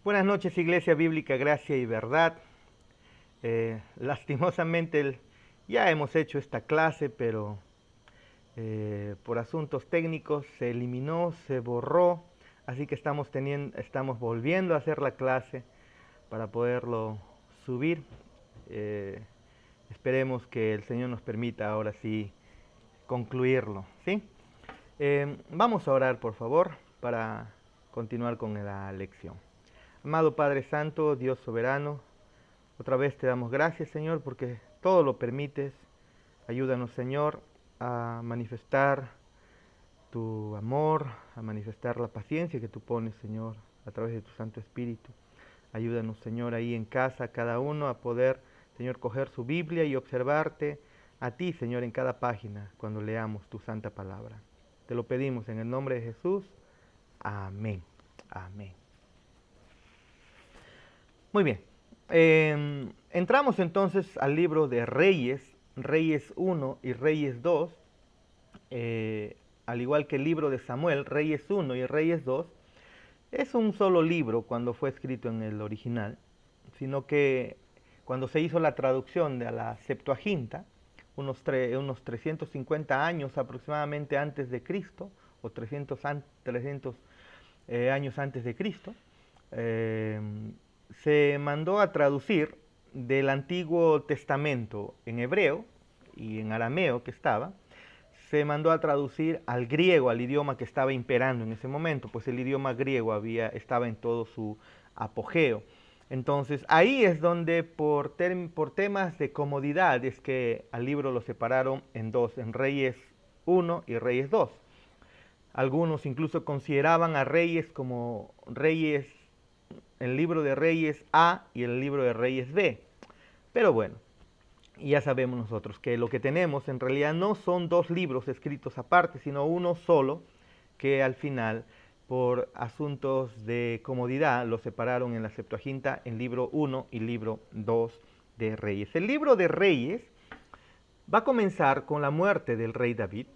Buenas noches, Iglesia Bíblica Gracia y Verdad. Lastimosamente ya hemos hecho esta clase, pero por asuntos técnicos se eliminó, se borró, así que estamos volviendo a hacer la clase para poderlo subir. Eh, Esperemos que el Señor nos permita ahora sí concluirlo, ¿sí? Vamos a orar, por favor, para continuar con la lección. Amado Padre Santo, Dios soberano, otra vez te damos gracias, Señor, porque todo lo permites. Ayúdanos, Señor, a manifestar tu amor, a manifestar la paciencia que tú pones, Señor, a través de tu Santo Espíritu. Ayúdanos, Señor, ahí en casa, cada uno a poder, Señor, coger su Biblia y observarte a ti, Señor, en cada página cuando leamos tu santa palabra. Te lo pedimos en el nombre de Jesús. Amén. Amén. Muy bien. Entramos entonces al libro de Reyes, Reyes 1 y Reyes 2, al igual que el libro de Samuel, Reyes 1 y Reyes 2, es un solo libro cuando fue escrito en el original, sino que cuando se hizo la traducción de la Septuaginta, unos 350 años aproximadamente antes de Cristo, o 300 años antes de Cristo, se mandó a traducir del Antiguo Testamento en hebreo y en arameo que estaba, se mandó a traducir al griego, al idioma que estaba imperando en ese momento, pues el idioma griego estaba en todo su apogeo. Entonces ahí es donde por temas de comodidad es que al libro lo separaron en dos, en Reyes 1 y Reyes 2. Algunos incluso consideraban a Reyes como Reyes, el libro de Reyes A y el libro de Reyes B. Pero bueno, ya sabemos nosotros que lo que tenemos en realidad no son dos libros escritos aparte, sino uno solo, que al final, por asuntos de comodidad, lo separaron en la Septuaginta en libro 1 y libro 2 de Reyes. El libro de Reyes va a comenzar con la muerte del rey David,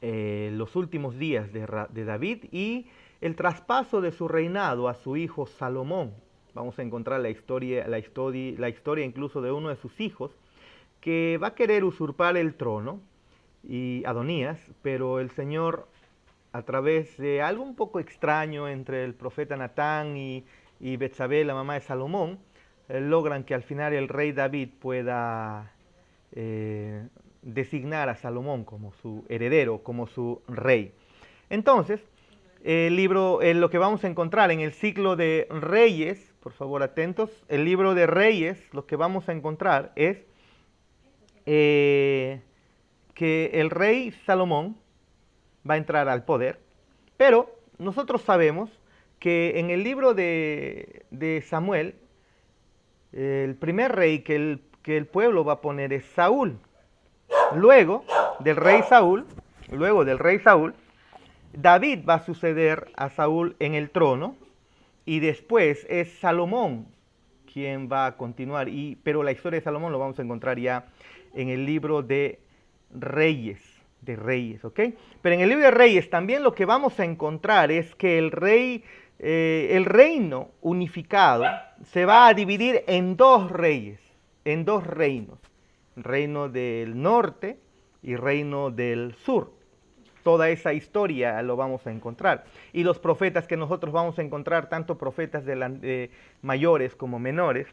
los últimos días de David y el traspaso de su reinado a su hijo Salomón. Vamos a encontrar la historia incluso de uno de sus hijos que va a querer usurpar el trono, y Adonías, pero el Señor, a través de algo un poco extraño entre el profeta Natán y Betsabé, la mamá de Salomón, logran que al final el rey David pueda designar a Salomón como su heredero, como su rey. Entonces, el libro, lo que vamos a encontrar en el ciclo de Reyes, por favor atentos, el libro de Reyes, lo que vamos a encontrar es que el rey Salomón va a entrar al poder, pero nosotros sabemos que en el libro de Samuel, el primer rey que el pueblo va a poner es Saúl. Luego del rey Saúl, David va a suceder a Saúl en el trono y después es Salomón quien va a continuar, pero la historia de Salomón lo vamos a encontrar ya en el libro de Reyes, ¿ok? Pero en el libro de Reyes también lo que vamos a encontrar es que el reino unificado se va a dividir en dos reyes, en dos reinos, reino del norte y reino del sur. Toda esa historia lo vamos a encontrar. Y los profetas que nosotros vamos a encontrar, tanto profetas mayores como menores,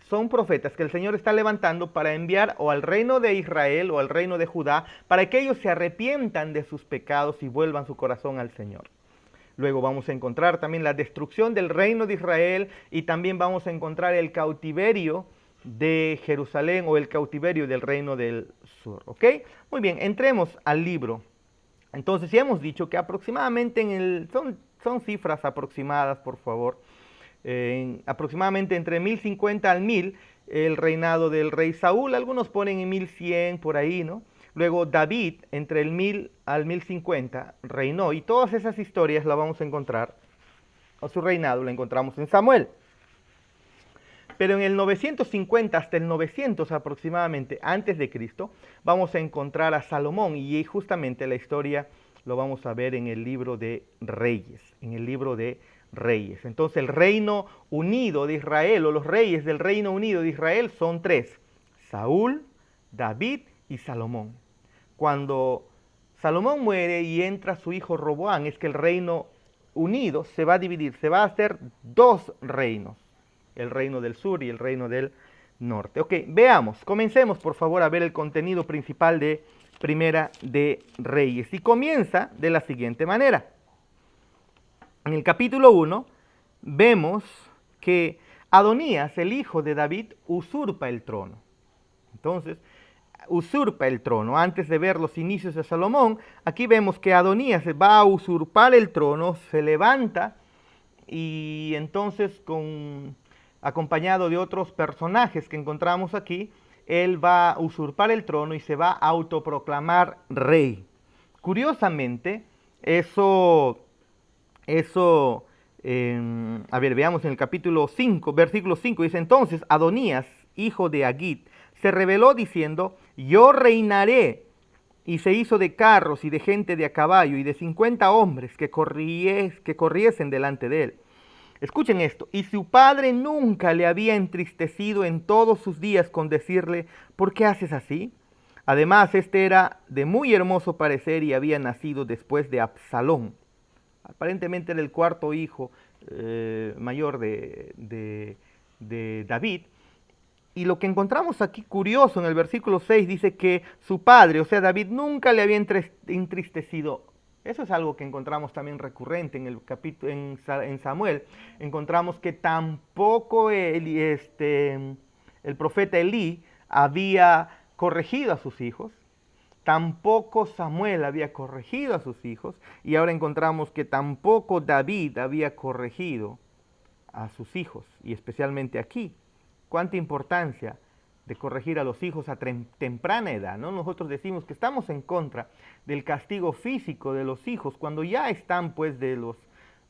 son profetas que el Señor está levantando para enviar o al reino de Israel o al reino de Judá, para que ellos se arrepientan de sus pecados y vuelvan su corazón al Señor. Luego vamos a encontrar también la destrucción del reino de Israel y también vamos a encontrar el cautiverio de Jerusalén o el cautiverio del reino del sur, ¿ok? Muy bien, entremos al libro. Entonces ya hemos dicho que aproximadamente son cifras aproximadas, por favor, aproximadamente entre 1050 al 1000 el reinado del rey Saúl, algunos ponen en 1100 por ahí, ¿no? Luego David entre el 1000 al 1050 reinó, y todas esas historias las vamos a encontrar, o su reinado la encontramos en Samuel. Pero en el 950 hasta el 900 aproximadamente antes de Cristo, vamos a encontrar a Salomón, y justamente la historia lo vamos a ver en el libro de Reyes, en el libro de Reyes. Entonces el reino unido de Israel, o los reyes del reino unido de Israel son tres: Saúl, David y Salomón. Cuando Salomón muere y entra su hijo Roboam, es que el reino unido se va a dividir, se va a hacer dos reinos, el reino del sur y el reino del norte. Ok, veamos, comencemos por favor a ver el contenido principal de Primera de Reyes. Y comienza de la siguiente manera. En el capítulo 1 vemos que Adonías, el hijo de David, usurpa el trono. Entonces, usurpa el trono. Antes de ver los inicios de Salomón, aquí vemos que Adonías va a usurpar el trono, se levanta y entonces acompañado de otros personajes que encontramos aquí, él va a usurpar el trono y se va a autoproclamar rey. Curiosamente, a ver, veamos en el capítulo 5, versículo 5, dice: entonces Adonías, hijo de Agit, se rebeló diciendo: yo reinaré. Y se hizo de carros y de gente de a caballo y de 50 hombres que corriesen delante de él. Escuchen esto: y su padre nunca le había entristecido en todos sus días con decirle: ¿por qué haces así? Además, este era de muy hermoso parecer y había nacido después de Absalón. Aparentemente era el cuarto hijo mayor de David. Y lo que encontramos aquí curioso en el versículo 6 dice que su padre, o sea David, nunca le había entristecido. Eso es algo que encontramos también recurrente en el capítulo en Samuel. Encontramos que tampoco el profeta Elí había corregido a sus hijos, tampoco Samuel había corregido a sus hijos, y ahora encontramos que tampoco David había corregido a sus hijos, y especialmente aquí. Cuánta importancia de corregir a los hijos a temprana edad, ¿no? Nosotros decimos que estamos en contra del castigo físico de los hijos cuando ya están pues de los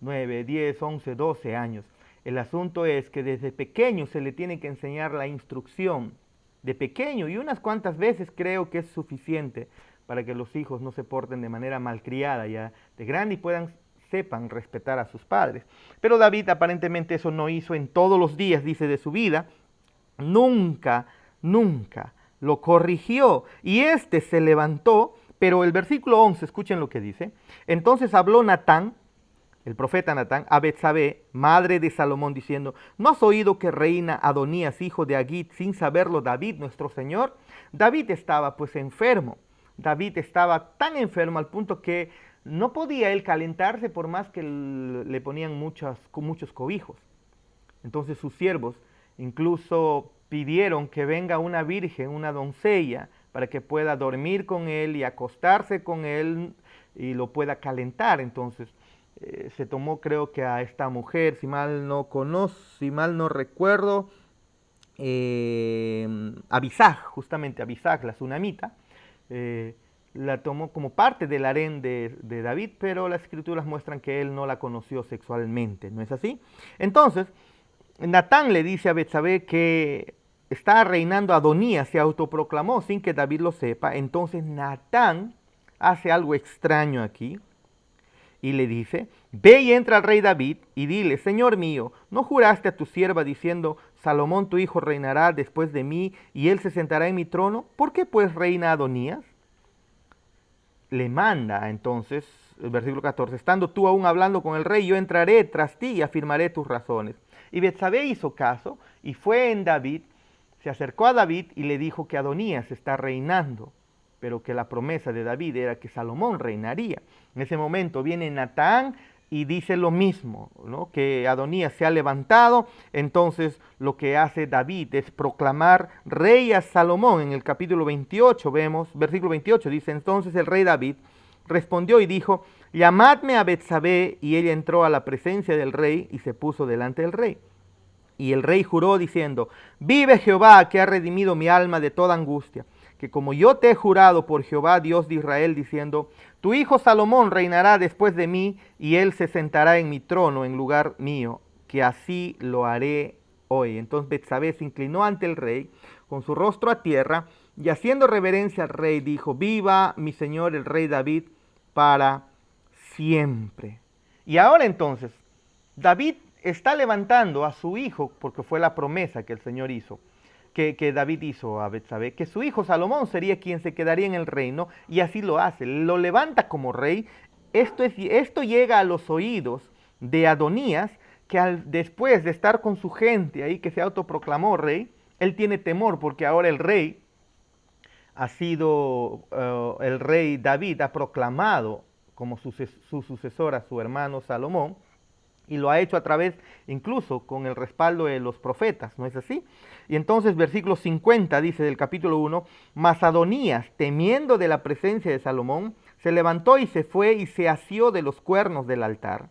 9, 10, 11, 12 años. El asunto es que desde pequeño se le tiene que enseñar la instrucción de pequeño, y unas cuantas veces creo que es suficiente para que los hijos no se porten de manera malcriada ya de grande y sepan respetar a sus padres. Pero David aparentemente eso no hizo en todos los días, dice, de su vida. Nunca lo corrigió, y éste se levantó. Pero el versículo 11, escuchen lo que dice: entonces habló Natán, el profeta Natán, a Betsabé, madre de Salomón, diciendo: ¿no has oído que reina Adonías, hijo de Agit, sin saberlo David, nuestro señor? David estaba pues enfermo. David estaba tan enfermo al punto que no podía él calentarse por más que le ponían muchos cobijos. Entonces sus siervos incluso pidieron que venga una virgen, una doncella, para que pueda dormir con él y acostarse con él y lo pueda calentar. Entonces se tomó, creo que a esta mujer, si mal no recuerdo, Abisag, justamente Abisag, la tsunamita, la tomó como parte del harén de David, pero las escrituras muestran que él no la conoció sexualmente, ¿no es así? Entonces, Natán le dice a Betsabé que está reinando Adonías, se autoproclamó sin que David lo sepa. Entonces Natán hace algo extraño aquí y le dice: ve y entra al rey David y dile: Señor mío, ¿no juraste a tu sierva diciendo: Salomón tu hijo reinará después de mí y él se sentará en mi trono? ¿Por qué pues reina Adonías? Le manda entonces, el versículo 14, estando tú aún hablando con el rey, yo entraré tras ti y afirmaré tus razones. Y Betsabé hizo caso y fue en David, se acercó a David y le dijo que Adonías está reinando, pero que la promesa de David era que Salomón reinaría. En ese momento viene Natán y dice lo mismo, ¿no? Que Adonías se ha levantado. Entonces lo que hace David es proclamar rey a Salomón. En el capítulo 28 vemos, versículo 28 dice: entonces el rey David respondió y dijo: llamadme a Betsabé. Y ella entró a la presencia del rey y se puso delante del rey. Y el rey juró diciendo: vive Jehová, que ha redimido mi alma de toda angustia, que como yo te he jurado por Jehová, Dios de Israel, diciendo: tu hijo Salomón reinará después de mí, y él se sentará en mi trono en lugar mío, que así lo haré hoy. Entonces Betsabé se inclinó ante el rey con su rostro a tierra, y haciendo reverencia al rey dijo: viva mi señor el rey David para siempre. Y ahora entonces, David está levantando a su hijo, porque fue la promesa que el Señor hizo, que David hizo a Betsabé, que su hijo Salomón sería quien se quedaría en el reino, y así lo hace, lo levanta como rey. Esto llega a los oídos de Adonías, que después de estar con su gente ahí, que se autoproclamó rey, él tiene temor, porque ahora el rey ha sido, el rey David ha proclamado como su sucesor a su hermano Salomón, y lo ha hecho a través, incluso con el respaldo de los profetas, ¿no es así? Y entonces versículo 50 dice del capítulo 1, mas Adonías, temiendo de la presencia de Salomón, se levantó y se fue y se asió de los cuernos del altar.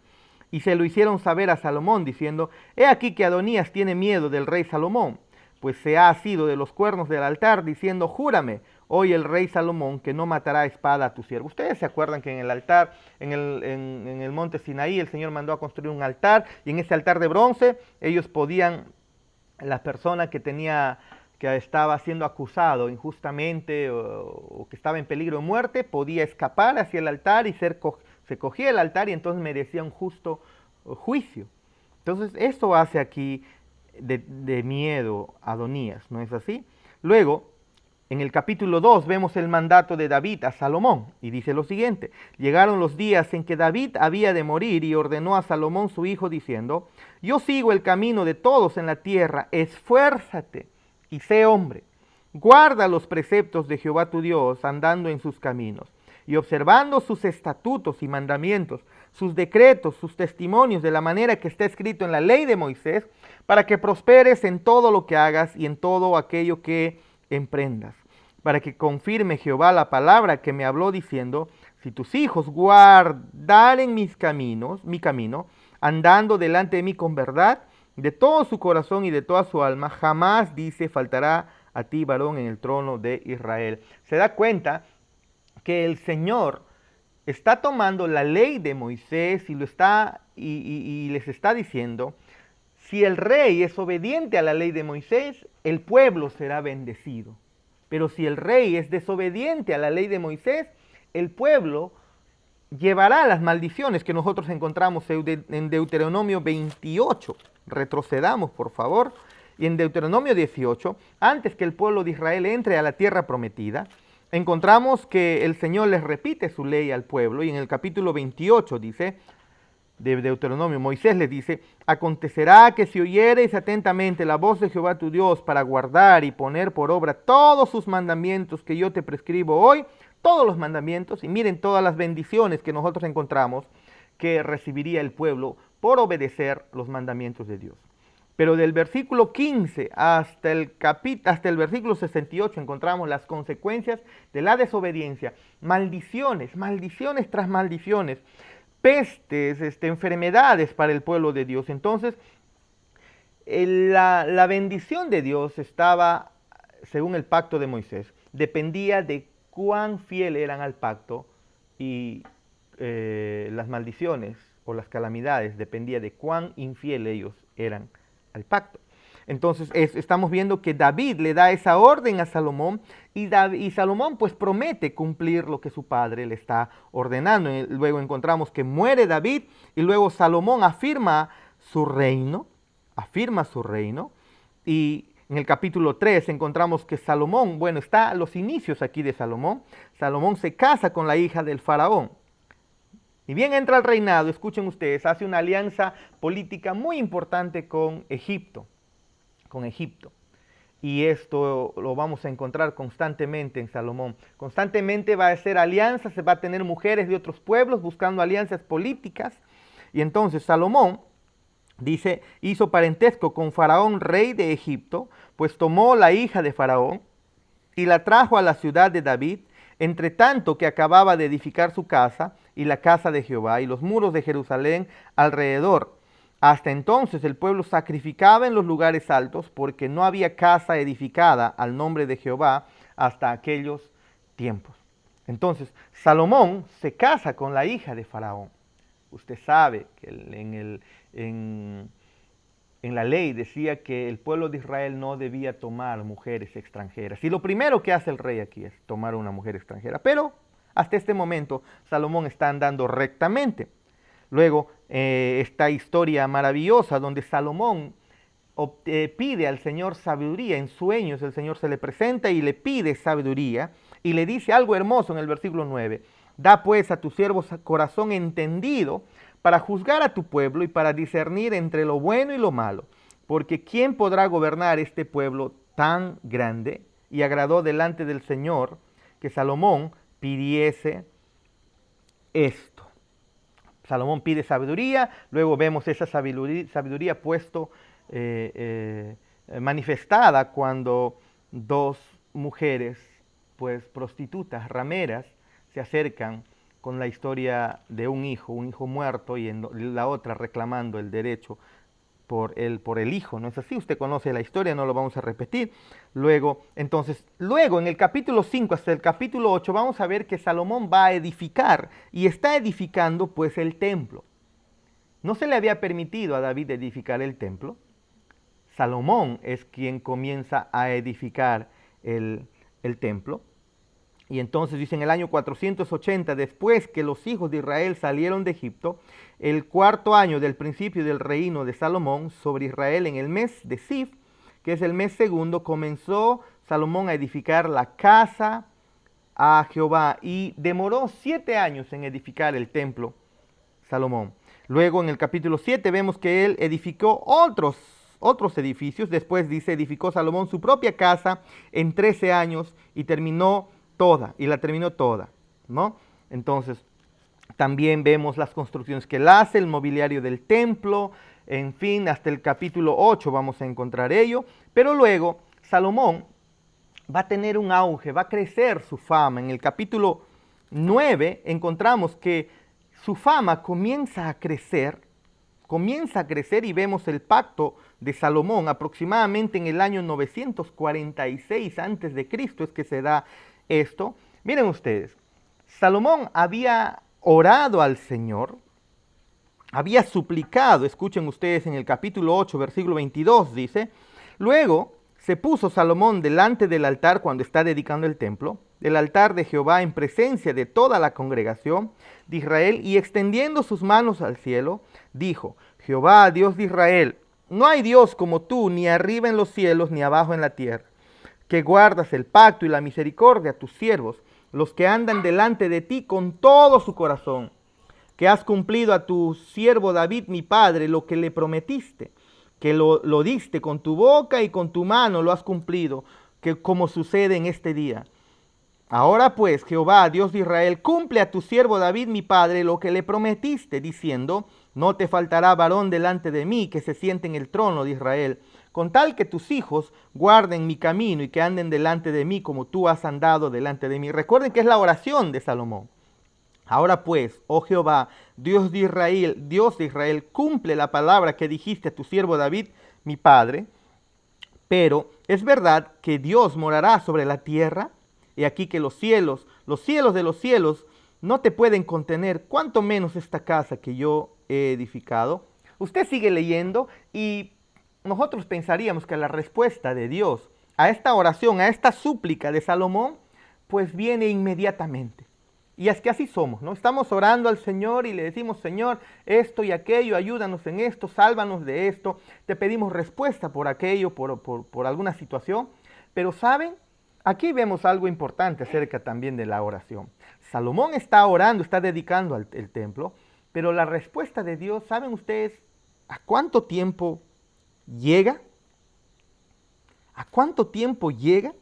Y se lo hicieron saber a Salomón, diciendo, he aquí que Adonías tiene miedo del rey Salomón, pues se ha asido de los cuernos del altar, diciendo, júrame hoy el rey Salomón que no matará a espada a tu siervo. Ustedes se acuerdan que en el altar, en el monte Sinaí, el Señor mandó a construir un altar, y en ese altar de bronce ellos podían, la persona que estaba siendo acusado injustamente o que estaba en peligro de muerte, podía escapar hacia el altar y se cogía el altar y entonces merecía un justo juicio. Entonces esto hace aquí de miedo a Adonías, ¿no es así? Luego, en el capítulo 2 vemos el mandato de David a Salomón y dice lo siguiente, llegaron los días en que David había de morir y ordenó a Salomón su hijo diciendo, yo sigo el camino de todos en la tierra, esfuérzate y sé hombre, guarda los preceptos de Jehová tu Dios andando en sus caminos y observando sus estatutos y mandamientos, sus decretos, sus testimonios de la manera que está escrito en la ley de Moisés, para que prosperes en todo lo que hagas y en todo aquello que emprendas, para que confirme Jehová la palabra que me habló diciendo, si tus hijos guardaren mi camino, andando delante de mí con verdad, de todo su corazón y de toda su alma, jamás, dice, faltará a ti varón en el trono de Israel. Se da cuenta que el Señor está tomando la ley de Moisés y les está diciendo, si el rey es obediente a la ley de Moisés, el pueblo será bendecido. Pero si el rey es desobediente a la ley de Moisés, el pueblo llevará las maldiciones que nosotros encontramos en Deuteronomio 28. Retrocedamos, por favor. Y en Deuteronomio 18, antes que el pueblo de Israel entre a la tierra prometida, encontramos que el Señor les repite su ley al pueblo. Y en el capítulo 28 dice, de Deuteronomio, Moisés les dice, acontecerá que si oyereis atentamente la voz de Jehová tu Dios para guardar y poner por obra todos sus mandamientos que yo te prescribo hoy, todos los mandamientos, y miren todas las bendiciones que nosotros encontramos que recibiría el pueblo por obedecer los mandamientos de Dios. Pero del versículo 15 hasta el versículo 68 encontramos las consecuencias de la desobediencia, maldiciones, maldiciones tras maldiciones, pestes, enfermedades para el pueblo de Dios. Entonces, la bendición de Dios estaba, según el pacto de Moisés, dependía de cuán fiel eran al pacto, y las maldiciones o las calamidades dependía de cuán infiel ellos eran al pacto. Entonces estamos viendo que David le da esa orden a Salomón y Salomón pues promete cumplir lo que su padre le está ordenando. Luego encontramos que muere David y luego Salomón afirma su reino y en el capítulo 3 encontramos que Salomón, bueno, está a los inicios aquí de Salomón, Salomón se casa con la hija del faraón. Y bien entra al reinado, escuchen ustedes, hace una alianza política muy importante con Egipto. Y esto lo vamos a encontrar constantemente en Salomón. Constantemente va a hacer alianzas, se va a tener mujeres de otros pueblos buscando alianzas políticas. Y entonces Salomón, dice, hizo parentesco con Faraón, rey de Egipto, pues tomó la hija de Faraón y la trajo a la ciudad de David, entre tanto que acababa de edificar su casa y la casa de Jehová y los muros de Jerusalén alrededor. Hasta entonces el pueblo sacrificaba en los lugares altos porque no había casa edificada al nombre de Jehová hasta aquellos tiempos. Entonces Salomón se casa con la hija de Faraón. Usted sabe que en la ley decía que el pueblo de Israel no debía tomar mujeres extranjeras. Y lo primero que hace el rey aquí es tomar una mujer extranjera. Pero hasta este momento Salomón está andando rectamente. Luego, esta historia maravillosa donde Salomón pide al Señor sabiduría. En sueños el Señor se le presenta y le pide sabiduría y le dice algo hermoso en el versículo 9. Da pues a tu siervo corazón entendido para juzgar a tu pueblo y para discernir entre lo bueno y lo malo. Porque ¿quién podrá gobernar este pueblo tan grande? Y agradó delante del Señor que Salomón pidiese esto. Salomón pide sabiduría, luego vemos esa sabiduría puesto, manifestada cuando dos mujeres, pues prostitutas, rameras, se acercan con la historia de un hijo muerto y en la otra reclamando el derecho por el hijo, ¿no es así? Usted conoce la historia, no lo vamos a repetir. Luego en el capítulo 5 hasta el capítulo 8 vamos a ver que Salomón va a edificar y está edificando pues el templo. No se le había permitido a David edificar el templo. Salomón es quien comienza a edificar el templo. Y entonces dice en el año 480, después que los hijos de Israel salieron de Egipto, el cuarto año del principio del reino de Salomón sobre Israel, en el mes de Sif, que es el mes segundo, comenzó Salomón a edificar la casa a Jehová y demoró 7 años en edificar el templo Salomón. Luego en el capítulo 7 vemos que él edificó otros edificios. Después dice, edificó Salomón su propia casa en 13 años y la terminó toda, ¿no? Entonces, también vemos las construcciones que él hace, el mobiliario del templo, en fin, hasta el capítulo 8 vamos a encontrar ello. Pero luego, Salomón va a tener un auge, va a crecer su fama. En el capítulo 9 encontramos que su fama comienza a crecer y vemos el pacto de Salomón aproximadamente en el año 946 antes de Cristo es que se da esto. Miren ustedes, Salomón había orado al Señor, había suplicado, escuchen ustedes en el capítulo 8, versículo 22, dice, luego se puso Salomón delante del altar cuando está dedicando el templo, del altar de Jehová en presencia de toda la congregación de Israel, y extendiendo sus manos al cielo, dijo, Jehová, Dios de Israel, no hay Dios como tú, ni arriba en los cielos, ni abajo en la tierra, que guardas el pacto y la misericordia a tus siervos, los que andan delante de ti con todo su corazón, que has cumplido a tu siervo David, mi padre, lo que le prometiste, que lo diste con tu boca y con tu mano lo has cumplido, que como sucede en este día. Ahora pues, Jehová, Dios de Israel, cumple a tu siervo David, mi padre, lo que le prometiste, diciendo, no te faltará varón delante de mí que se siente en el trono de Israel, con tal que tus hijos guarden mi camino y que anden delante de mí como tú has andado delante de mí. Recuerden que es la oración de Salomón. Ahora pues, oh Jehová, Dios de Israel, cumple la palabra que dijiste a tu siervo David, mi padre. Pero es verdad que Dios morará sobre la tierra. Y aquí que los cielos de los cielos, no te pueden contener, cuanto menos esta casa que yo he edificado. Usted sigue leyendo y nosotros pensaríamos que la respuesta de Dios a esta oración, a esta súplica de Salomón, pues viene inmediatamente. Y es que así somos, ¿no? Estamos orando al Señor y le decimos, Señor, esto y aquello, ayúdanos en esto, sálvanos de esto. Te pedimos respuesta por aquello, por alguna situación. Pero ¿saben? Aquí vemos algo importante acerca también de la oración. Salomón está orando, está dedicando el templo, pero la respuesta de Dios, ¿saben ustedes a cuánto tiempo llega? ¿A cuánto tiempo llega?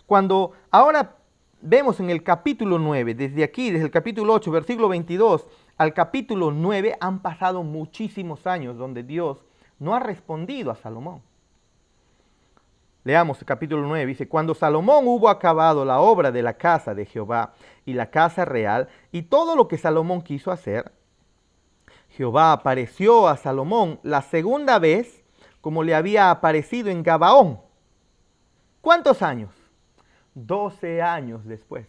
Cuando ahora vemos en el capítulo 9, desde el capítulo 8, versículo 22, al capítulo 9 han pasado muchísimos años donde Dios no ha respondido a Salomón. Leamos el capítulo 9, dice, cuando Salomón hubo acabado la obra de la casa de Jehová y la casa real y todo lo que Salomón quiso hacer, Jehová apareció a Salomón la segunda vez como le había aparecido en Gabaón. ¿Cuántos años? 12 años después.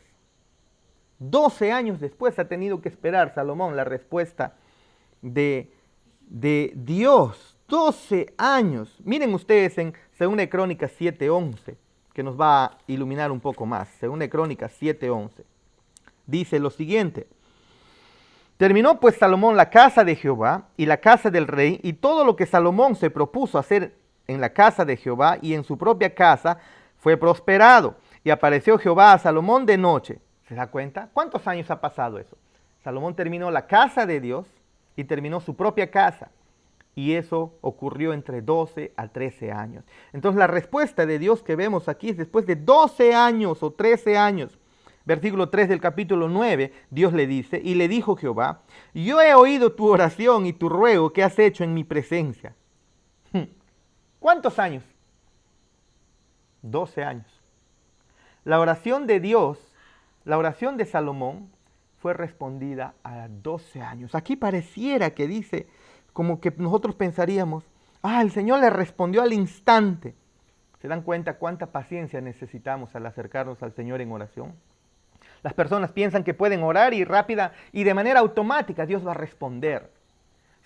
12 años después ha tenido que esperar Salomón la respuesta de Dios. 12 años. Miren ustedes en 2 Crónicas 7:11, que nos va a iluminar un poco más. 2 Crónicas 7:11. dice lo siguiente: terminó pues Salomón la casa de Jehová y la casa del rey, y todo lo que Salomón se propuso hacer en la casa de Jehová y en su propia casa fue prosperado. Y apareció Jehová a Salomón de noche. ¿Se da cuenta? ¿Cuántos años ha pasado eso? Salomón terminó la casa de Dios y terminó su propia casa. Y eso ocurrió entre 12 a 13 años. Entonces la respuesta de Dios que vemos aquí es después de 12 años o 13 años. Versículo 3 del capítulo 9, Dios le dice: y le dijo Jehová, yo he oído tu oración y tu ruego que has hecho en mi presencia. ¿Cuántos años? 12 años. La oración de Dios, la oración de Salomón, fue respondida a 12 años. Aquí pareciera que dice, como que nosotros pensaríamos, el Señor le respondió al instante. ¿Se dan cuenta cuánta paciencia necesitamos al acercarnos al Señor en oración? Las personas piensan que pueden orar y rápida y de manera automática Dios va a responder.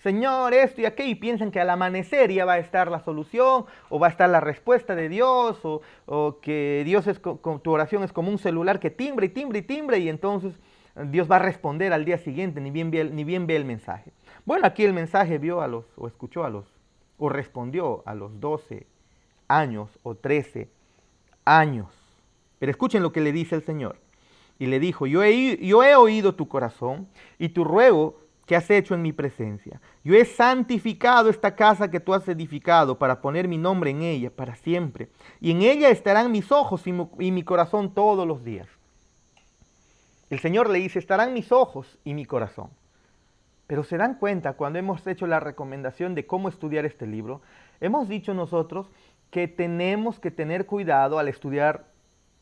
Señor, esto y aquello, y piensan que al amanecer ya va a estar la solución, o va a estar la respuesta de Dios, o que Dios con tu oración es como un celular que timbre y timbre y timbre, y entonces Dios va a responder al día siguiente, ni bien ve el mensaje. Bueno, aquí el mensaje respondió a los 12 años o 13 años. Pero escuchen lo que le dice el Señor. Y le dijo: yo he oído tu corazón y tu ruego que has hecho en mi presencia. Yo he santificado esta casa que tú has edificado para poner mi nombre en ella para siempre. Y en ella estarán mis ojos y mi corazón todos los días. El Señor le dice: estarán mis ojos y mi corazón. Pero se dan cuenta, cuando hemos hecho la recomendación de cómo estudiar este libro, hemos dicho nosotros que tenemos que tener cuidado al estudiar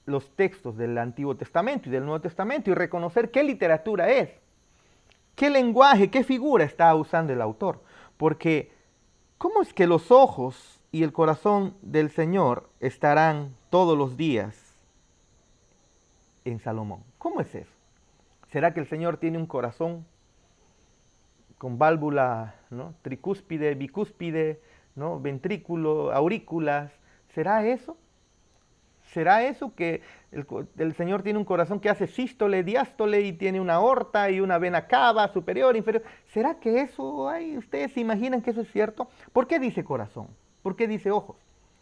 los textos del Antiguo Testamento y del Nuevo Testamento y reconocer qué literatura es. ¿Qué lenguaje, qué figura está usando el autor? Porque, ¿cómo es que los ojos y el corazón del Señor estarán todos los días en Salomón? ¿Cómo es eso? ¿Será que el Señor tiene un corazón con válvula, ¿no?, tricúspide, bicúspide, ¿no?, ventrículo, aurículas? ¿Será eso? ¿Será eso que el Señor tiene un corazón que hace sístole, diástole y tiene una aorta y una vena cava, superior, inferior? ¿Será que eso, ustedes se imaginan que eso es cierto? ¿Por qué dice corazón? ¿Por qué dice ojos?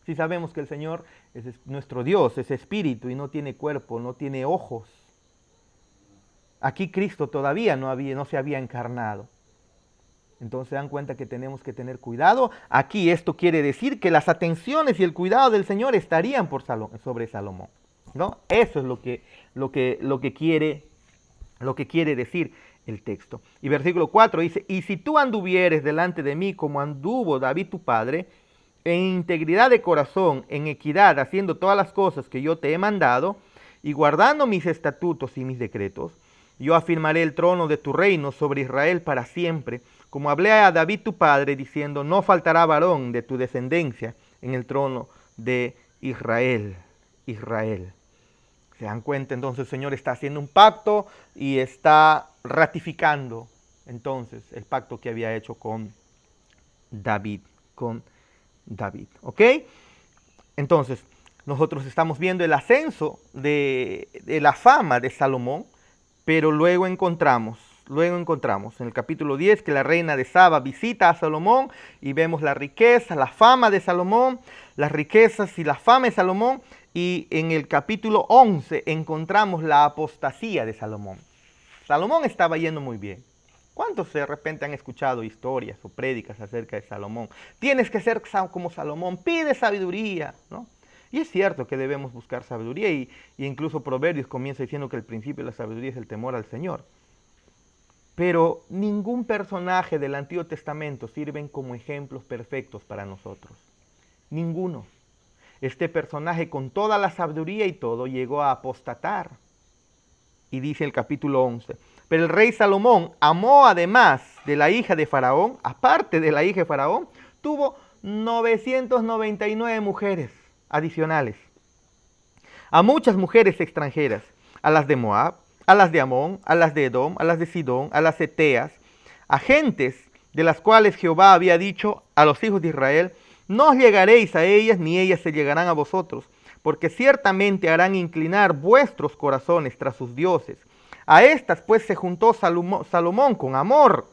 Si sabemos que el Señor es nuestro Dios, es espíritu y no tiene cuerpo, no tiene ojos. Aquí Cristo todavía no se había encarnado. Entonces se dan cuenta que tenemos que tener cuidado. Aquí esto quiere decir que las atenciones y el cuidado del Señor estarían sobre Salomón, ¿no? Eso es lo que quiere decir el texto. Y versículo 4 dice: y si tú anduvieres delante de mí como anduvo David tu padre, en integridad de corazón, en equidad, haciendo todas las cosas que yo te he mandado, y guardando mis estatutos y mis decretos, yo afirmaré el trono de tu reino sobre Israel para siempre, como hablé a David tu padre, diciendo: no faltará varón de tu descendencia en el trono de Israel. Israel. ¿Se dan cuenta? Entonces el Señor está haciendo un pacto y está ratificando entonces el pacto que había hecho con David. ¿Ok? Entonces nosotros estamos viendo el ascenso de la fama de Salomón, pero luego encontramos en el capítulo 10 que la reina de Saba visita a Salomón y vemos la riqueza, la fama de Salomón, las riquezas y la fama de Salomón, y en el capítulo 11 encontramos la apostasía de Salomón. Salomón estaba yendo muy bien. ¿Cuántos de repente han escuchado historias o prédicas acerca de Salomón? Tienes que ser como Salomón, pide sabiduría, ¿no? Y es cierto que debemos buscar sabiduría, y incluso Proverbios comienza diciendo que el principio de la sabiduría es el temor al Señor. Pero ningún personaje del Antiguo Testamento sirven como ejemplos perfectos para nosotros. Ninguno. Este personaje, con toda la sabiduría y todo, llegó a apostatar. Y dice el capítulo 11: pero el rey Salomón amó, además de la hija de Faraón, aparte de la hija de Faraón, tuvo 999 mujeres adicionales. A muchas mujeres extranjeras, a las de Moab, a las de Amón, a las de Edom, a las de Sidón, a las eteas, a gentes de las cuales Jehová había dicho a los hijos de Israel: no os llegaréis a ellas, ni ellas se llegarán a vosotros, porque ciertamente harán inclinar vuestros corazones tras sus dioses. A estas pues se juntó Salomón con amor,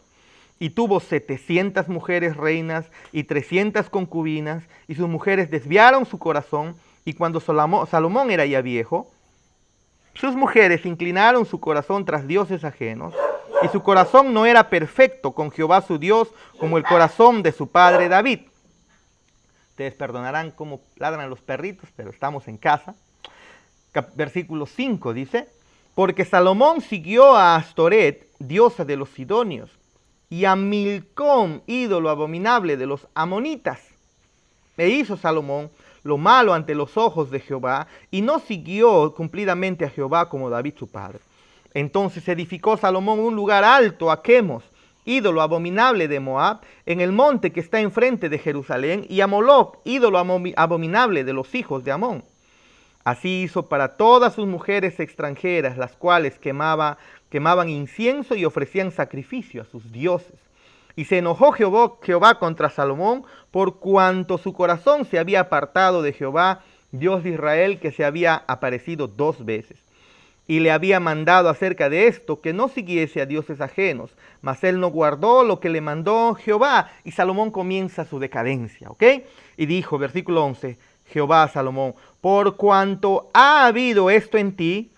y tuvo 700 mujeres reinas y 300 concubinas, y sus mujeres desviaron su corazón, y cuando Salomón era ya viejo, sus mujeres inclinaron su corazón tras dioses ajenos, y su corazón no era perfecto con Jehová su Dios, como el corazón de su padre David. Ustedes perdonarán cómo ladran los perritos, pero estamos en casa. Versículo 5 dice, porque Salomón siguió a Astoret, diosa de los sidonios, y a Milcom, ídolo abominable de los amonitas. E hizo Salomón lo malo ante los ojos de Jehová, y no siguió cumplidamente a Jehová como David su padre. Entonces edificó Salomón un lugar alto a Quemos, ídolo abominable de Moab, en el monte que está enfrente de Jerusalén, y a Moloc, ídolo abominable de los hijos de Amón. Así hizo para todas sus mujeres extranjeras, las cuales quemaban incienso y ofrecían sacrificio a sus dioses. Y se enojó Jehová contra Salomón, por cuanto su corazón se había apartado de Jehová, Dios de Israel, que se había aparecido 2 veces. Y le había mandado acerca de esto, que no siguiese a dioses ajenos, mas él no guardó lo que le mandó Jehová, y Salomón comienza su decadencia, ¿ok? Y dijo, versículo 11, Jehová a Salomón, por cuanto ha habido esto en ti,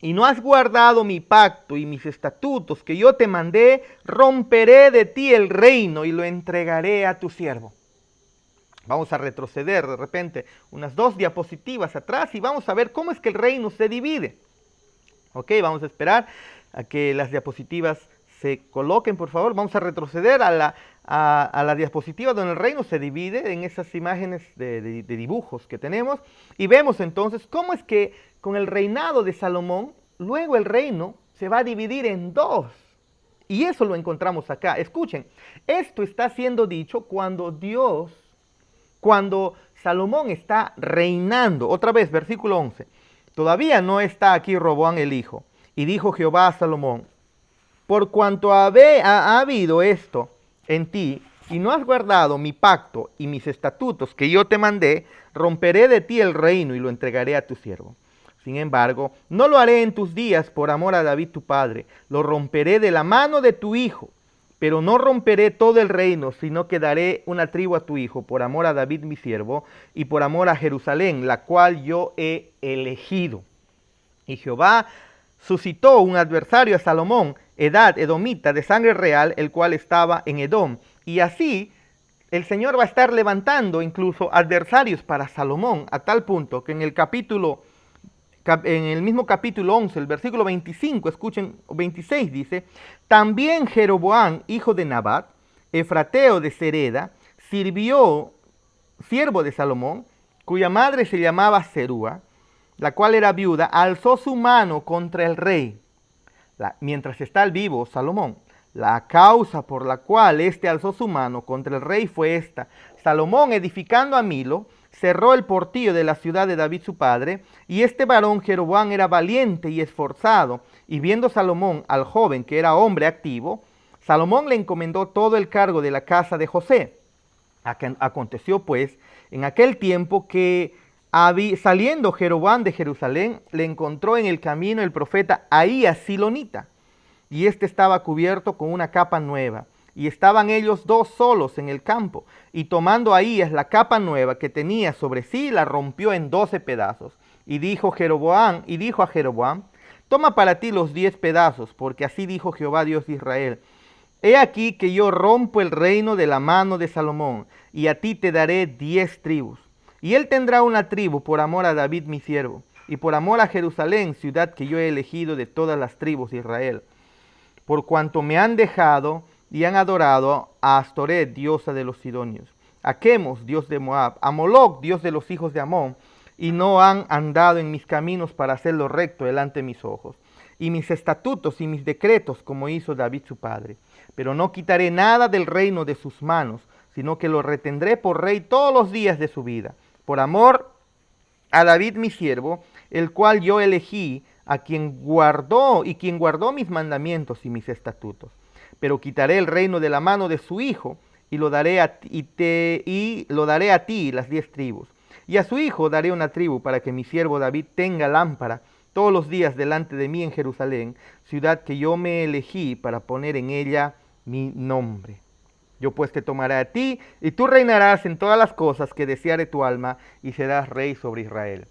y no has guardado mi pacto y mis estatutos que yo te mandé, romperé de ti el reino y lo entregaré a tu siervo. Vamos a retroceder de repente unas 2 diapositivas atrás y vamos a ver cómo es que el reino se divide. Ok, vamos a esperar a que las diapositivas se coloquen, por favor. Vamos a retroceder a la diapositiva donde el reino se divide en esas imágenes de dibujos que tenemos. Y vemos entonces cómo es que con el reinado de Salomón, luego el reino se va a dividir en 2. Y eso lo encontramos acá. Escuchen, esto está siendo dicho cuando Salomón está reinando. Otra vez, versículo 11. Todavía no está aquí Roboam el hijo. Y dijo Jehová a Salomón, por cuanto ha habido esto en ti, y no has guardado mi pacto y mis estatutos que yo te mandé, romperé de ti el reino y lo entregaré a tu siervo. Sin embargo, no lo haré en tus días por amor a David tu padre, lo romperé de la mano de tu hijo, pero no romperé todo el reino, sino que daré una tribu a tu hijo, por amor a David mi siervo, y por amor a Jerusalén, la cual yo he elegido. Y Jehová suscitó un adversario a Salomón, Edad, edomita, de sangre real, el cual estaba en Edom. Y así el Señor va a estar levantando incluso adversarios para Salomón, a tal punto que en el mismo capítulo 11, el versículo 25, escuchen, 26 dice, también Jeroboam, hijo de Nabat, efrateo de Sereda, siervo de Salomón, cuya madre se llamaba Serúa, la cual era viuda, alzó su mano contra el rey. Mientras está vivo Salomón, la causa por la cual éste alzó su mano contra el rey fue esta. Salomón, edificando a Milo, cerró el portillo de la ciudad de David su padre, y este varón Jeroboam era valiente y esforzado, y viendo Salomón al joven que era hombre activo, Salomón le encomendó todo el cargo de la casa de José. Aconteció pues en aquel tiempo que saliendo Jeroboam de Jerusalén, le encontró en el camino el profeta Ahías silonita, y éste estaba cubierto con una capa nueva, y estaban ellos 2 solos en el campo, y tomando Ahías la capa nueva que tenía sobre sí, la rompió en 12 pedazos, y dijo a Jeroboam, toma para ti los 10 pedazos, porque así dijo Jehová Dios de Israel, he aquí que yo rompo el reino de la mano de Salomón, y a ti te daré 10 tribus. Y él tendrá una tribu por amor a David mi siervo, y por amor a Jerusalén, ciudad que yo he elegido de todas las tribus de Israel. Por cuanto me han dejado y han adorado a Astoret, diosa de los sidonios, a Quemos, dios de Moab, a Moloc, dios de los hijos de Amón, y no han andado en mis caminos para hacer lo recto delante de mis ojos, y mis estatutos y mis decretos, como hizo David su padre. Pero no quitaré nada del reino de sus manos, sino que lo retendré por rey todos los días de su vida, por amor a David mi siervo, el cual yo elegí, quien guardó mis mandamientos y mis estatutos. Pero quitaré el reino de la mano de su hijo, y lo daré a ti las 10 tribus. Y a su hijo daré una tribu, para que mi siervo David tenga lámpara todos los días delante de mí en Jerusalén, ciudad que yo me elegí para poner en ella mi nombre. Yo pues te tomaré a ti, y tú reinarás en todas las cosas que deseare tu alma, y serás rey sobre Israel.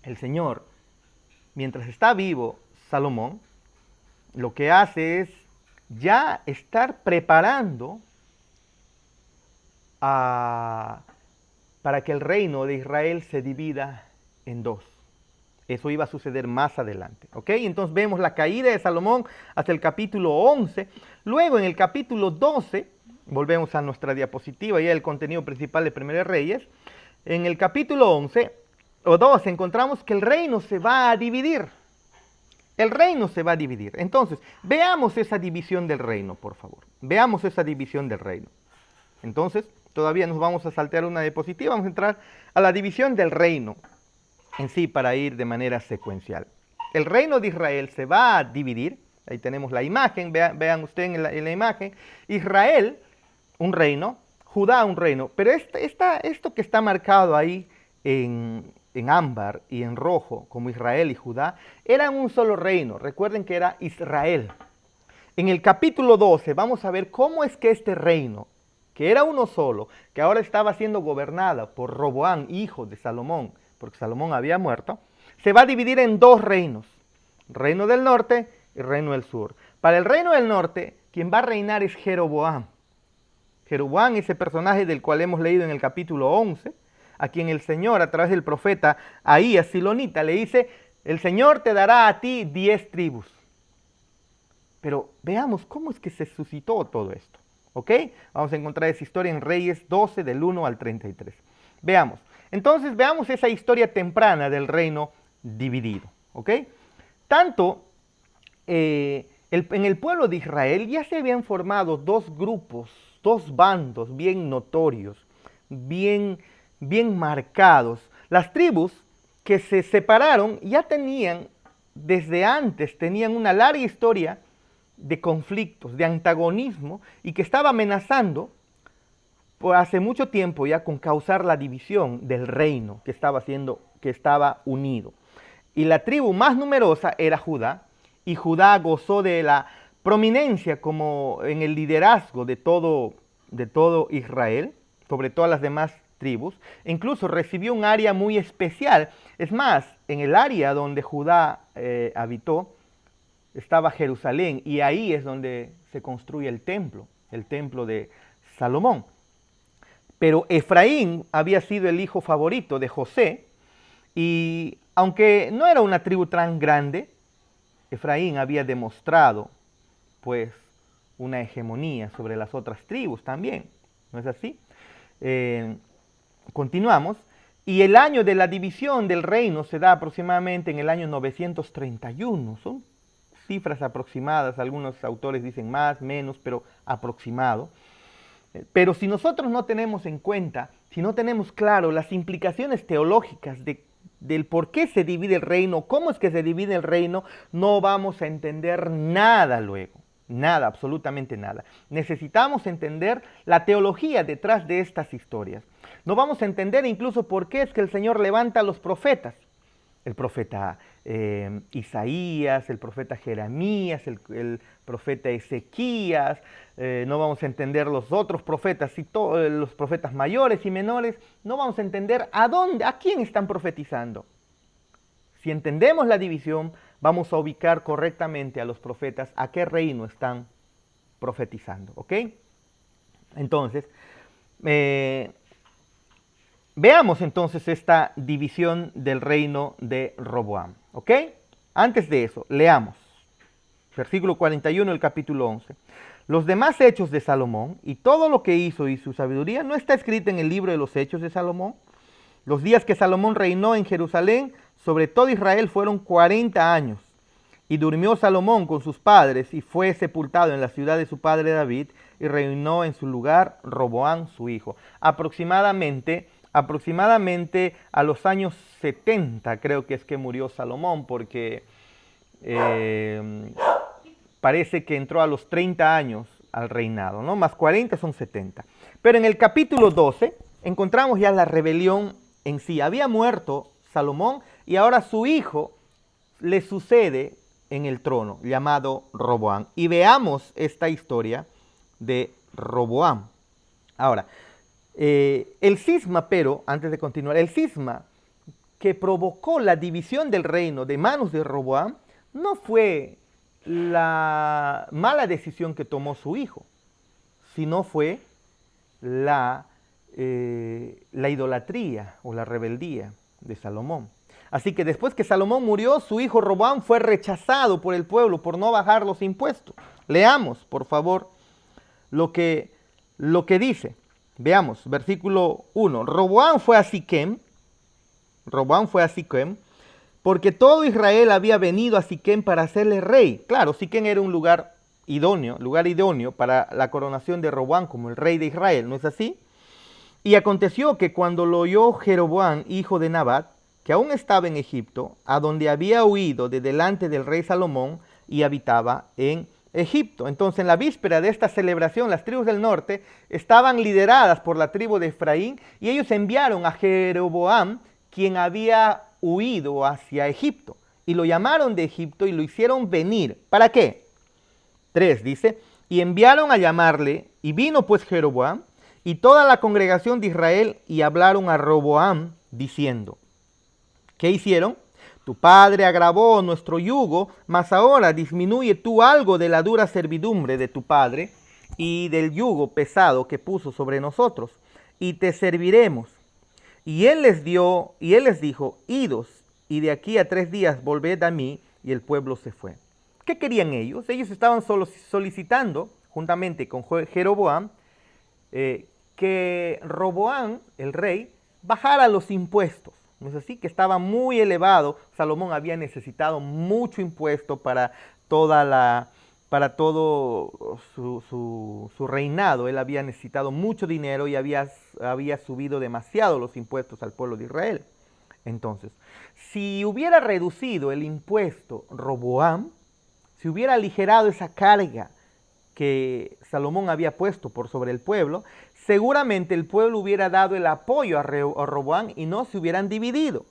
El Señor, mientras está vivo Salomón, lo que hace es ya estar preparando para que el reino de Israel se divida en dos. Eso iba a suceder más adelante, ¿ok? Entonces vemos la caída de Salomón hasta el capítulo 11. Luego en el capítulo 12, volvemos a nuestra diapositiva, ya el contenido principal de Primera de Reyes. En el capítulo 11 o 12 encontramos que el reino se va a dividir. El reino se va a dividir. Entonces, veamos esa división del reino, por favor. Veamos esa división del reino. Entonces, todavía nos vamos a saltear una diapositiva, vamos a entrar a la división del reino en sí para ir de manera secuencial. El reino de Israel se va a dividir, ahí tenemos la imagen, vean ustedes en la imagen, Israel, un reino, Judá, un reino, pero esto que está marcado ahí en ámbar y en rojo, como Israel y Judá, eran un solo reino, recuerden que era Israel. En el capítulo 12 vamos a ver cómo es que este reino, que era uno solo, que ahora estaba siendo gobernada por Roboam, hijo de Salomón, porque Salomón había muerto, se va a dividir en dos reinos, reino del norte y reino del sur. Para el reino del norte, quien va a reinar es Jeroboam. Jeroboam, ese personaje del cual hemos leído en el capítulo 11, a quien el Señor, a través del profeta Ahías Silonita, le dice, el Señor te dará a ti 10 tribus. Pero veamos cómo es que se suscitó todo esto, ¿ok? Vamos a encontrar esa historia en Reyes 12, del 1 al 33. Veamos. Entonces, veamos esa historia temprana del reino dividido, ¿ok? Tanto en el pueblo de Israel ya se habían formado dos grupos, dos bandos bien notorios, bien marcados. Las tribus que se separaron ya desde antes, tenían una larga historia de conflictos, de antagonismo, y que estaba amenazando por hace mucho tiempo ya con causar la división del reino que estaba unido. Y la tribu más numerosa era Judá, y Judá gozó de la prominencia como en el liderazgo de todo Israel, sobre todas las demás tribus. E incluso recibió un área muy especial. Es más, en el área donde Judá habitó, estaba Jerusalén, y ahí es donde se construye el templo de Salomón. Pero Efraín había sido el hijo favorito de José, y aunque no era una tribu tan grande, Efraín había demostrado pues una hegemonía sobre las otras tribus también, ¿no es así? Continuamos, y el año de la división del reino se da aproximadamente en el año 931, son cifras aproximadas, algunos autores dicen más, menos, pero aproximado. Pero si nosotros no tenemos en cuenta, si no tenemos claro las implicaciones teológicas del por qué se divide el reino, cómo es que se divide el reino, no vamos a entender nada luego, nada, absolutamente nada. Necesitamos entender la teología detrás de estas historias. No vamos a entender incluso por qué es que el Señor levanta a los profetas. El profeta Isaías, el profeta Jeremías, el profeta Ezequías, no vamos a entender los otros profetas, los profetas mayores y menores, no vamos a entender a quién están profetizando. Si entendemos la división, vamos a ubicar correctamente a los profetas a qué reino están profetizando, ¿ok? Entonces, veamos entonces esta división del reino de Roboam, ¿ok? Antes de eso, leamos. Versículo 41 del capítulo 11. Los demás hechos de Salomón y todo lo que hizo y su sabiduría no está escrito en el libro de los hechos de Salomón. Los días que Salomón reinó en Jerusalén sobre todo Israel fueron 40 años. Y durmió Salomón con sus padres y fue sepultado en la ciudad de su padre David y reinó en su lugar Roboam su hijo. Aproximadamente a los años 70 creo que es que murió Salomón, porque parece que entró a los 30 años al reinado, ¿no? Más 40 son 70. Pero en el capítulo 12 encontramos ya la rebelión en sí. Había muerto Salomón y ahora su hijo le sucede en el trono, llamado Roboam. Y veamos esta historia de Roboam. Ahora, el cisma, pero, antes de continuar, el cisma que provocó la división del reino de manos de Roboam no fue la mala decisión que tomó su hijo, sino fue la idolatría o la rebeldía de Salomón. Así que después que Salomón murió, su hijo Roboam fue rechazado por el pueblo por no bajar los impuestos. Leamos, por favor, lo que dice. Veamos, versículo 1. Roboam fue a Siquem, porque todo Israel había venido a Siquem para hacerle rey. Claro, Siquem era un lugar idóneo para la coronación de Roboam como el rey de Israel, ¿no es así? Y aconteció que cuando lo oyó Jeroboam, hijo de Nabat, que aún estaba en Egipto, a donde había huido de delante del rey Salomón y habitaba en Egipto. Entonces, en la víspera de esta celebración, las tribus del norte estaban lideradas por la tribu de Efraín y ellos enviaron a Jeroboam, quien había huido hacia Egipto, y lo llamaron de Egipto y lo hicieron venir. ¿Para qué? 3 dice, y enviaron a llamarle, y vino pues Jeroboam y toda la congregación de Israel y hablaron a Roboam diciendo, ¿qué hicieron? Tu padre agravó nuestro yugo, mas ahora disminuye tú algo de la dura servidumbre de tu padre y del yugo pesado que puso sobre nosotros, y te serviremos. Y él les dijo, idos, y de aquí a 3 días volved a mí, y el pueblo se fue. ¿Qué querían ellos? Ellos estaban solicitando, juntamente con Jeroboam, que Roboam, el rey, bajara los impuestos. ¿No es así? Que estaba muy elevado. Salomón había necesitado mucho impuesto para todo su reinado. Él había necesitado mucho dinero y había subido demasiado los impuestos al pueblo de Israel. Entonces, si hubiera reducido el impuesto Roboam, si hubiera aligerado esa carga que Salomón había puesto por sobre el pueblo, seguramente el pueblo hubiera dado el apoyo a Roboam y no se hubieran dividido.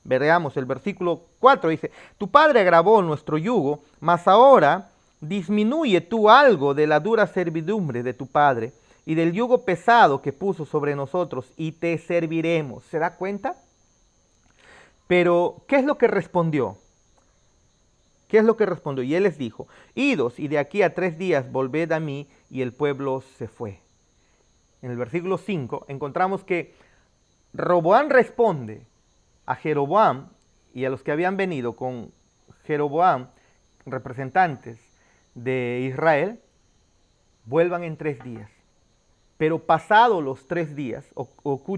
Veamos el versículo 4, dice, tu padre agravó nuestro yugo, mas ahora disminuye tú algo de la dura servidumbre de tu padre y del yugo pesado que puso sobre nosotros y te serviremos. ¿Se da cuenta? Pero, ¿qué es lo que respondió? ¿Qué es lo que respondió? Y él les dijo, idos y de aquí a 3 días volved a mí, y el pueblo se fue. En el versículo 5 encontramos que Roboam responde a Jeroboam y a los que habían venido con Jeroboam, representantes de Israel, vuelvan en 3 días. Pero pasados los 3 días,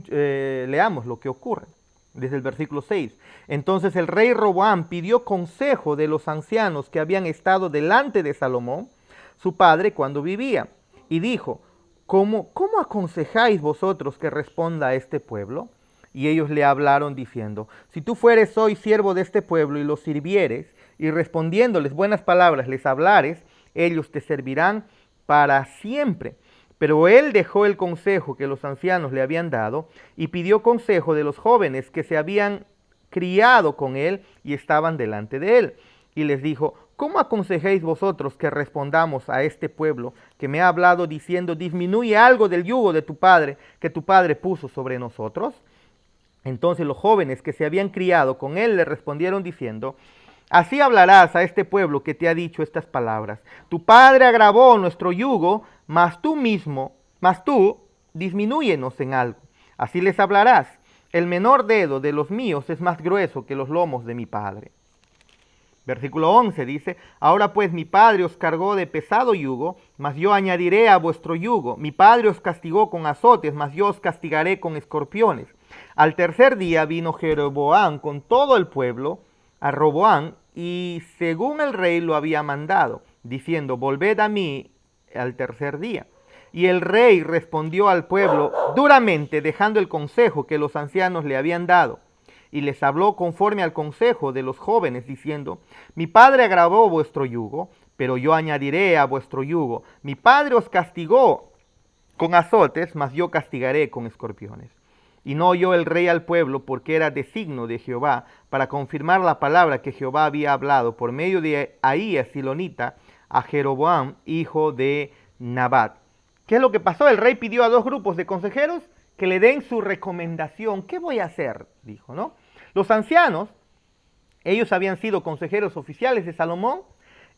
leamos lo que ocurre. Desde el versículo 6. Entonces el rey Roboam pidió consejo de los ancianos que habían estado delante de Salomón, su padre, cuando vivía, y dijo, ¿Cómo aconsejáis vosotros que responda a este pueblo? Y ellos le hablaron diciendo, si tú fueres hoy siervo de este pueblo y los sirvieres, y respondiéndoles buenas palabras les hablares, ellos te servirán para siempre. Pero él dejó el consejo que los ancianos le habían dado y pidió consejo de los jóvenes que se habían criado con él y estaban delante de él. Y les dijo, ¿cómo aconsejéis vosotros que respondamos a este pueblo que me ha hablado diciendo, disminuye algo del yugo de tu padre que tu padre puso sobre nosotros? Entonces los jóvenes que se habían criado con él le respondieron diciendo, así hablarás a este pueblo que te ha dicho estas palabras. Tu padre agravó nuestro yugo, mas tú disminúyenos en algo. Así les hablarás. El menor dedo de los míos es más grueso que los lomos de mi padre. Versículo 11 dice, ahora pues mi padre os cargó de pesado yugo, mas yo añadiré a vuestro yugo. Mi padre os castigó con azotes, mas yo os castigaré con escorpiones. Al 3er día vino Jeroboam con todo el pueblo a Roboam, y según el rey lo había mandado, diciendo, volved a mí al 3er día. Y el rey respondió al pueblo duramente, dejando el consejo que los ancianos le habían dado. Y les habló conforme al consejo de los jóvenes, diciendo, mi padre agravó vuestro yugo, pero yo añadiré a vuestro yugo. Mi padre os castigó con azotes, mas yo castigaré con escorpiones. Y no oyó el rey al pueblo, porque era designio de Jehová, para confirmar la palabra que Jehová había hablado por medio de Ahías Silonita a Jeroboam, hijo de Nabat. ¿Qué es lo que pasó? El rey pidió a dos grupos de consejeros que le den su recomendación. ¿Qué voy a hacer? Dijo, ¿no? Los ancianos, ellos habían sido consejeros oficiales de Salomón,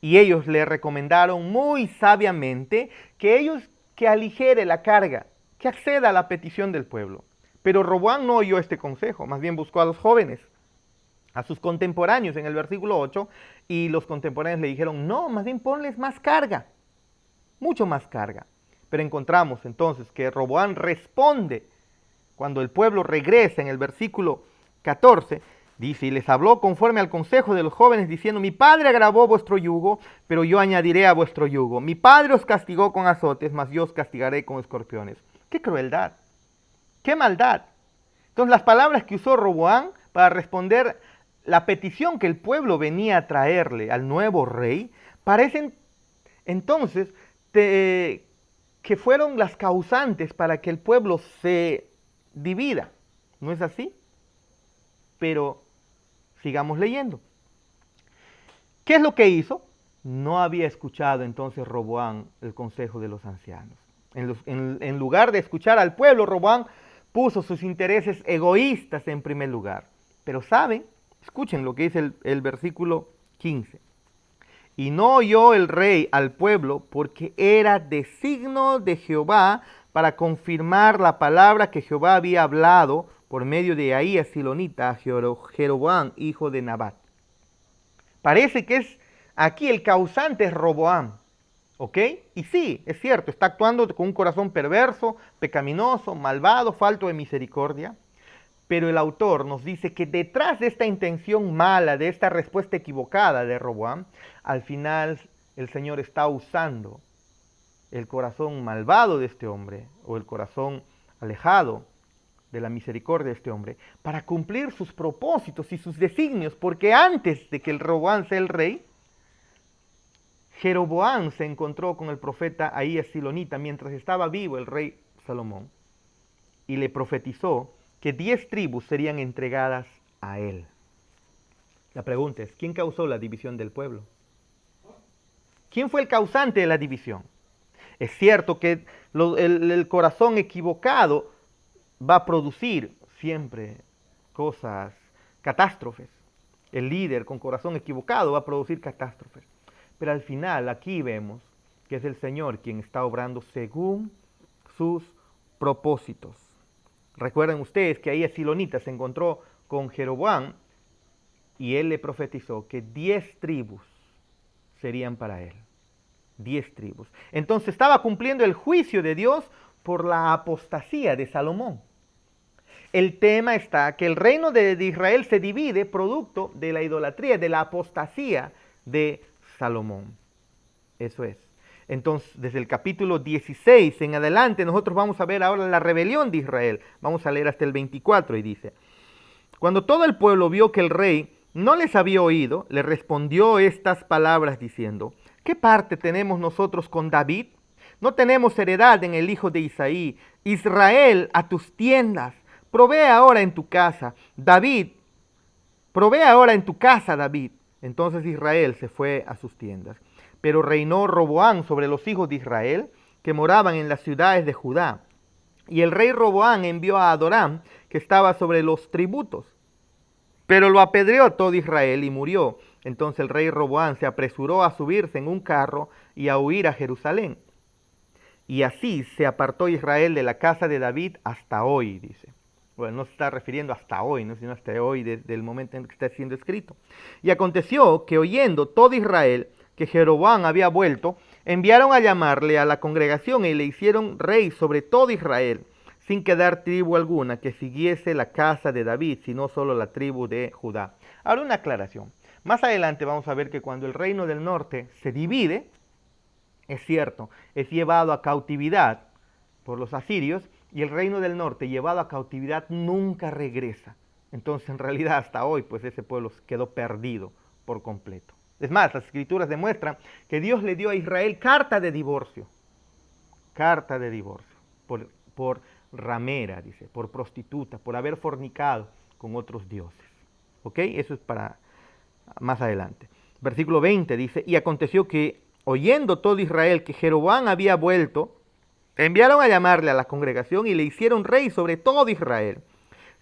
y ellos le recomendaron muy sabiamente que aligere la carga, que acceda a la petición del pueblo. Pero Roboam no oyó este consejo, más bien buscó a los jóvenes, a sus contemporáneos en el versículo 8, y los contemporáneos le dijeron, no, más bien ponles más carga, mucho más carga. Pero encontramos entonces que Roboam responde cuando el pueblo regresa en el versículo 14, dice, y les habló conforme al consejo de los jóvenes, diciendo, mi padre agravó vuestro yugo, pero yo añadiré a vuestro yugo. Mi padre os castigó con azotes, mas yo os castigaré con escorpiones. ¡Qué crueldad! ¡Qué maldad! Entonces las palabras que usó Roboam para responder la petición que el pueblo venía a traerle al nuevo rey, parecen entonces que fueron las causantes para que el pueblo se divida. ¿No es así? Pero sigamos leyendo. ¿Qué es lo que hizo? No había escuchado entonces Roboam el consejo de los ancianos. En lugar de escuchar al pueblo, Roboam puso sus intereses egoístas en primer lugar. Pero saben, escuchen lo que dice el versículo 15. Y no oyó el rey al pueblo, porque era designio de Jehová para confirmar la palabra que Jehová había hablado por medio de Ahías Silonita a Jeroboam, hijo de Nabat. Parece que es aquí el causante es Roboam, ¿ok? Y sí, es cierto, está actuando con un corazón perverso, pecaminoso, malvado, falto de misericordia. Pero el autor nos dice que detrás de esta intención mala, de esta respuesta equivocada de Roboam, al final el Señor está usando el corazón malvado de este hombre, o el corazón alejado de la misericordia de este hombre, para cumplir sus propósitos y sus designios, porque antes de que el Roboam sea el rey, Jeroboam se encontró con el profeta Ahías Silonita mientras estaba vivo el rey Salomón, y le profetizó que 10 tribus serían entregadas a él. La pregunta es, ¿quién causó la división del pueblo? ¿Quién fue el causante de la división? Es cierto que el corazón equivocado va a producir siempre cosas, catástrofes. El líder con corazón equivocado va a producir catástrofes. Pero al final aquí vemos que es el Señor quien está obrando según sus propósitos. Recuerden ustedes que Ahías Silonita se encontró con Jeroboam y él le profetizó que 10 tribus serían para él. 10 tribus. Entonces estaba cumpliendo el juicio de Dios por la apostasía de Salomón. El tema está que el reino de Israel se divide producto de la idolatría, de la apostasía de Salomón. Eso es. Entonces, desde el capítulo 16 en adelante, nosotros vamos a ver ahora la rebelión de Israel. Vamos a leer hasta el 24 y dice, cuando todo el pueblo vio que el rey no les había oído, le respondió estas palabras diciendo, ¿qué parte tenemos nosotros con David? No tenemos heredad en el hijo de Isaí. Israel, a tus tiendas, provee ahora en tu casa. David, provee ahora en tu casa, David. Entonces Israel se fue a sus tiendas. Pero reinó Roboam sobre los hijos de Israel, que moraban en las ciudades de Judá. Y el rey Roboam envió a Adoram, que estaba sobre los tributos. Pero lo apedreó todo Israel y murió. Entonces el rey Roboam se apresuró a subirse en un carro y a huir a Jerusalén. Y así se apartó Israel de la casa de David hasta hoy, dice. Bueno, no se está refiriendo hasta hoy, ¿no? Sino hasta hoy, desde el momento en que está siendo escrito. Y aconteció que oyendo todo Israel que Jeroboam había vuelto, enviaron a llamarle a la congregación y le hicieron rey sobre todo Israel, sin quedar tribu alguna que siguiese la casa de David, sino solo la tribu de Judá. Ahora una aclaración. Más adelante vamos a ver que cuando el reino del norte se divide, es cierto, es llevado a cautividad por los asirios, y el reino del norte llevado a cautividad nunca regresa. Entonces en realidad hasta hoy pues ese pueblo quedó perdido por completo. Es más, las escrituras demuestran que Dios le dio a Israel carta de divorcio. Carta de divorcio. Por ramera, dice, por prostituta, por haber fornicado con otros dioses. ¿Ok? Eso es para más adelante. Versículo 20 dice, y aconteció que, oyendo todo Israel que Jeroboam había vuelto, enviaron a llamarle a la congregación y le hicieron rey sobre todo Israel,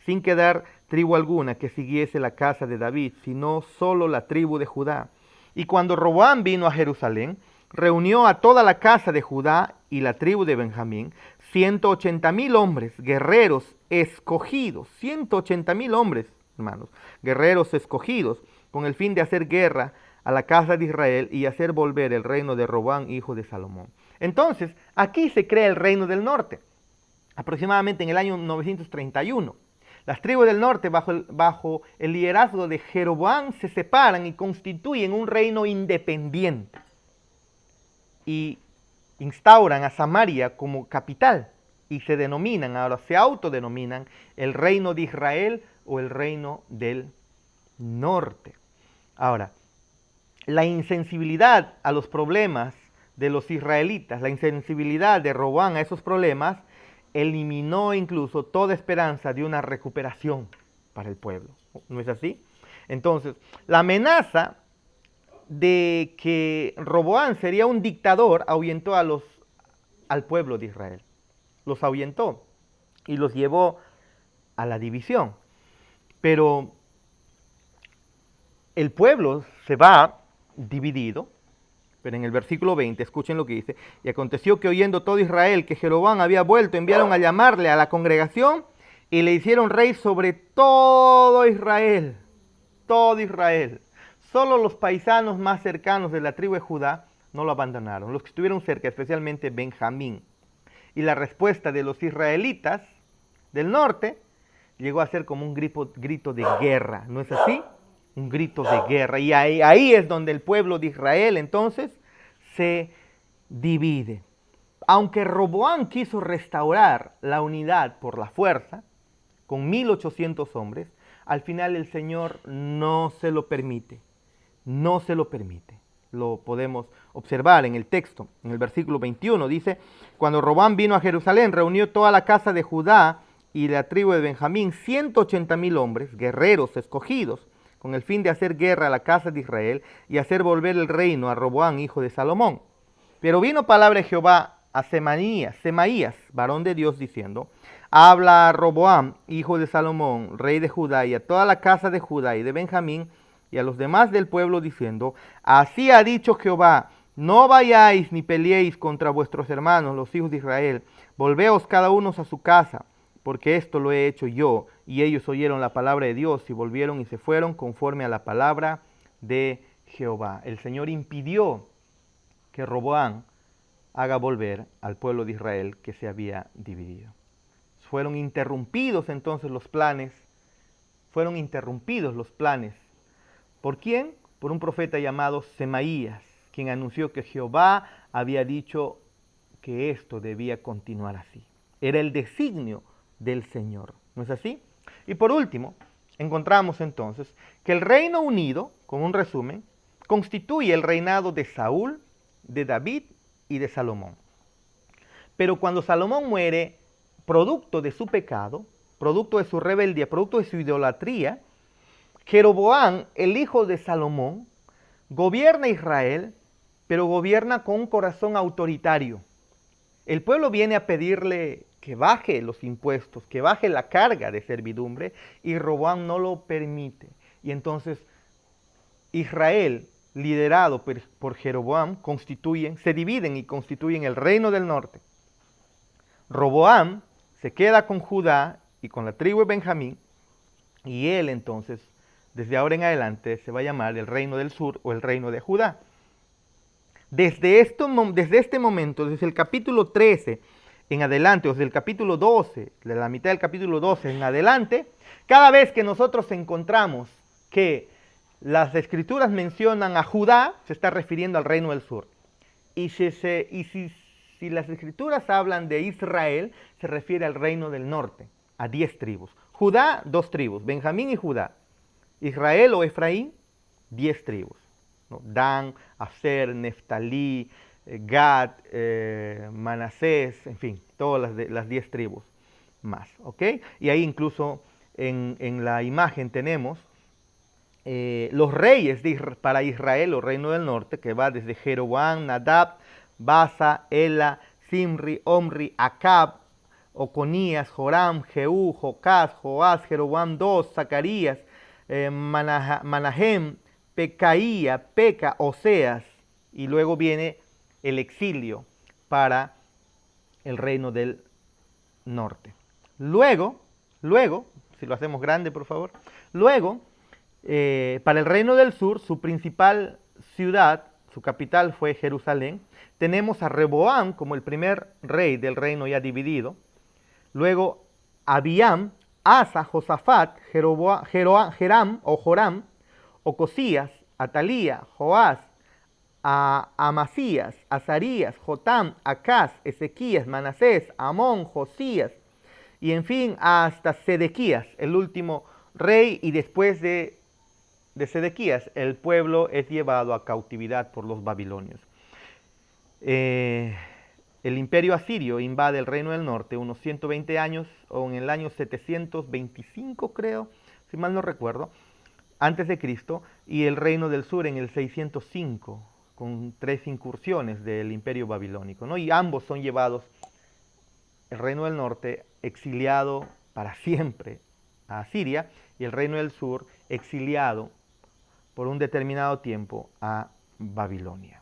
sin quedar tribu alguna que siguiese la casa de David, sino solo la tribu de Judá. Y cuando Roboam vino a Jerusalén, reunió a toda la casa de Judá y la tribu de Benjamín, 180,000 hombres, guerreros escogidos, 180,000 hombres, hermanos, guerreros escogidos, con el fin de hacer guerra a la casa de Israel y hacer volver el reino de Roboam, hijo de Salomón. Entonces, aquí se crea el reino del norte, aproximadamente en el año 931. Las tribus del norte, bajo el liderazgo de Jeroboam, se separan y constituyen un reino independiente. Y instauran a Samaria como capital y se denominan, ahora se autodenominan, el reino de Israel o el reino del norte. Ahora, la insensibilidad a los problemas de los israelitas, la insensibilidad de Roboam a esos problemas, eliminó incluso toda esperanza de una recuperación para el pueblo. ¿No es así? Entonces, la amenaza de que Roboam sería un dictador ahuyentó al pueblo de Israel. Los ahuyentó y los llevó a la división. Pero el pueblo se va dividido. Pero en el versículo 20, escuchen lo que dice. Y aconteció que oyendo todo Israel que Jeroboam había vuelto, enviaron a llamarle a la congregación y le hicieron rey sobre todo Israel. Todo Israel. Solo los paisanos más cercanos de la tribu de Judá no lo abandonaron. Los que estuvieron cerca, especialmente Benjamín. Y la respuesta de los israelitas del norte llegó a ser como un grito de guerra. ¿No es así? Un grito de guerra. Y ahí es donde el pueblo de Israel entonces se divide. Aunque Roboam quiso restaurar la unidad por la fuerza, con 1,800 hombres, al final el Señor no se lo permite. No se lo permite. Lo podemos observar en el texto. En el versículo 21 dice, cuando Roboam vino a Jerusalén, reunió toda la casa de Judá y la tribu de Benjamín, 180,000 hombres, guerreros escogidos, con el fin de hacer guerra a la casa de Israel y hacer volver el reino a Roboam, hijo de Salomón. Pero vino palabra de Jehová a Semaías, varón de Dios, diciendo, habla a Roboam, hijo de Salomón, rey de Judá, y a toda la casa de Judá y de Benjamín, y a los demás del pueblo, diciendo, así ha dicho Jehová, no vayáis ni peleéis contra vuestros hermanos, los hijos de Israel, volveos cada uno a su casa, porque esto lo he hecho yo. Y ellos oyeron la palabra de Dios y volvieron y se fueron conforme a la palabra de Jehová. El Señor impidió que Roboam haga volver al pueblo de Israel que se había dividido. Fueron interrumpidos entonces los planes. Fueron interrumpidos los planes. ¿Por quién? Por un profeta llamado Semaías, quien anunció que Jehová había dicho que esto debía continuar así. Era el designio del Señor. ¿No es así? Y por último, encontramos entonces que el Reino Unido, como un resumen, constituye el reinado de Saúl, de David y de Salomón. Pero cuando Salomón muere, producto de su pecado, producto de su rebeldía, producto de su idolatría, Jeroboam, el hijo de Salomón, gobierna Israel, pero gobierna con un corazón autoritario. El pueblo viene a pedirle que baje los impuestos, que baje la carga de servidumbre, y Roboam no lo permite. Y entonces Israel, liderado por Jeroboam, se dividen y constituyen el reino del norte. Roboam se queda con Judá y con la tribu de Benjamín, y él entonces, desde ahora en adelante, se va a llamar el reino del sur o el reino de Judá. Desde este momento, desde el capítulo 13 en adelante, o desde el capítulo 12, de la mitad del capítulo 12 en adelante, cada vez que nosotros encontramos que las escrituras mencionan a Judá, se está refiriendo al reino del sur. Y si las escrituras hablan de Israel, se refiere al reino del norte, a 10 tribus. Judá, 2 tribus, Benjamín y Judá. Israel o Efraín, 10 tribus. ¿No? Dan, Aser, Neftalí, Gad, Manasés, en fin, todas las 10 tribus. más, ¿ok? Y ahí incluso en la imagen tenemos los reyes para Israel, o reino del norte, que va desde Jeroboam, Nadab, Basa, Ela, Simri, Omri, Acab, Oconías, Joram, Jehú, Jocás, Joás, Jeroboam II, Zacarías, Manahem, Pecaía, Peca, Oseas, y luego viene el exilio para el reino del norte. Luego, si lo hacemos grande, por favor, luego, para el reino del sur, su principal ciudad, su capital fue Jerusalén. Tenemos a Reboam como el primer rey del reino ya dividido. Luego Abiam, Asa, Josafat, Jeram o Joram, Ocosías, Atalía, Joás, Amasías, Azarías, Jotam, Acaz, Ezequías, Manasés, Amón, Josías, y en fin hasta Sedequías, el último rey, y después de Sedequías el pueblo es llevado a cautividad por los babilonios. El imperio asirio invade el reino del norte unos 120 años, o en el año 725 creo, si mal no recuerdo, antes de Cristo, y el reino del sur en el 605, con 3 incursiones del imperio babilónico, ¿no? Y ambos son llevados, el reino del norte exiliado para siempre a Asiria, y el reino del sur exiliado por un determinado tiempo a Babilonia.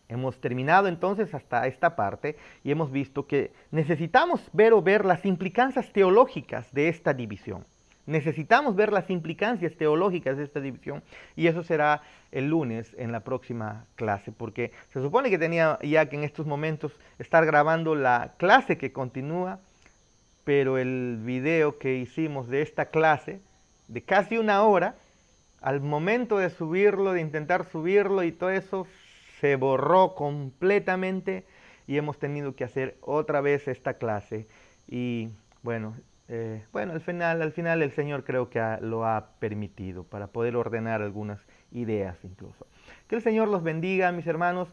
Hemos terminado entonces hasta esta parte y hemos visto que necesitamos ver las implicancias teológicas de esta división. Necesitamos ver las implicancias teológicas de esta división, y eso será el lunes en la próxima clase, porque se supone que tenía ya que en estos momentos estar grabando la clase que continúa, pero el video que hicimos de esta clase, de casi 1 hora, al momento de subirlo, de intentar subirlo y todo eso, se borró completamente y hemos tenido que hacer otra vez esta clase. Y bueno, al final el Señor creo que lo ha permitido para poder ordenar algunas ideas incluso. Que el Señor los bendiga, mis hermanos.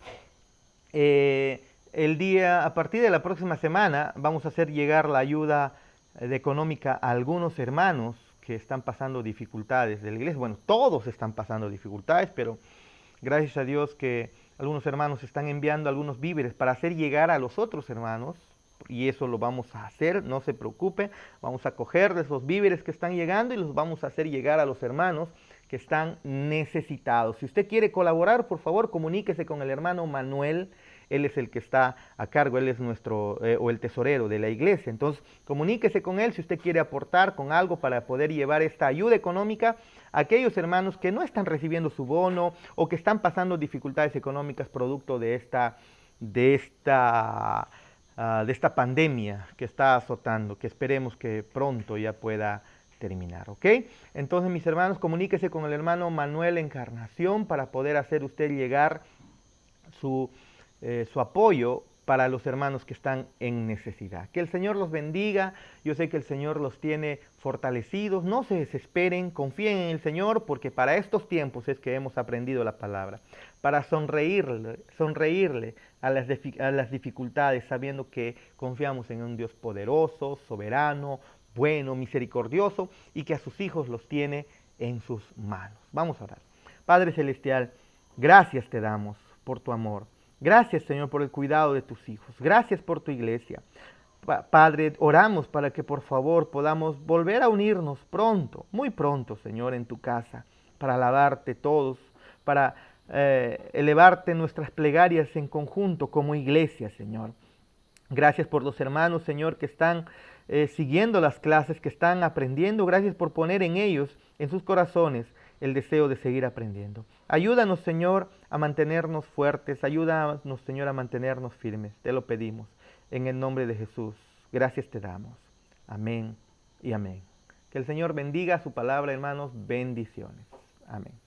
A partir de la próxima semana, vamos a hacer llegar la ayuda económica a algunos hermanos que están pasando dificultades de la iglesia. Bueno, todos están pasando dificultades, pero gracias a Dios que algunos hermanos están enviando algunos víveres para hacer llegar a los otros hermanos, y eso lo vamos a hacer, no se preocupen, vamos a coger de esos víveres que están llegando y los vamos a hacer llegar a los hermanos que están necesitados. Si usted quiere colaborar, por favor, comuníquese con el hermano Manuel. Él es el que está a cargo, él es nuestro, o el tesorero de la iglesia. Entonces, comuníquese con él si usted quiere aportar con algo para poder llevar esta ayuda económica a aquellos hermanos que no están recibiendo su bono o que están pasando dificultades económicas producto de esta pandemia que está azotando, que esperemos que pronto ya pueda terminar, ¿ok? Entonces, mis hermanos, comuníquese con el hermano Manuel Encarnación para poder hacer usted llegar su apoyo para los hermanos que están en necesidad. Que el Señor los bendiga. Yo sé que el Señor los tiene fortalecidos. No se desesperen, confíen en el Señor, porque para estos tiempos es que hemos aprendido la palabra. Para sonreírle a las dificultades, sabiendo que confiamos en un Dios poderoso, soberano, bueno, misericordioso, y que a sus hijos los tiene en sus manos. Vamos a orar. Padre Celestial, gracias te damos por tu amor. Gracias, Señor, por el cuidado de tus hijos. Gracias por tu iglesia. Padre, oramos para que por favor podamos volver a unirnos pronto, muy pronto, Señor, en tu casa, para alabarte todos, para elevarte nuestras plegarias en conjunto como iglesia, Señor. Gracias por los hermanos, Señor, que están siguiendo las clases, que están aprendiendo. Gracias por poner en ellos, en sus corazones, el deseo de seguir aprendiendo. Ayúdanos, Señor, a mantenernos fuertes. Ayúdanos, Señor, a mantenernos firmes. Te lo pedimos. En el nombre de Jesús. Gracias te damos. Amén y amén. Que el Señor bendiga su palabra, hermanos. Bendiciones. Amén.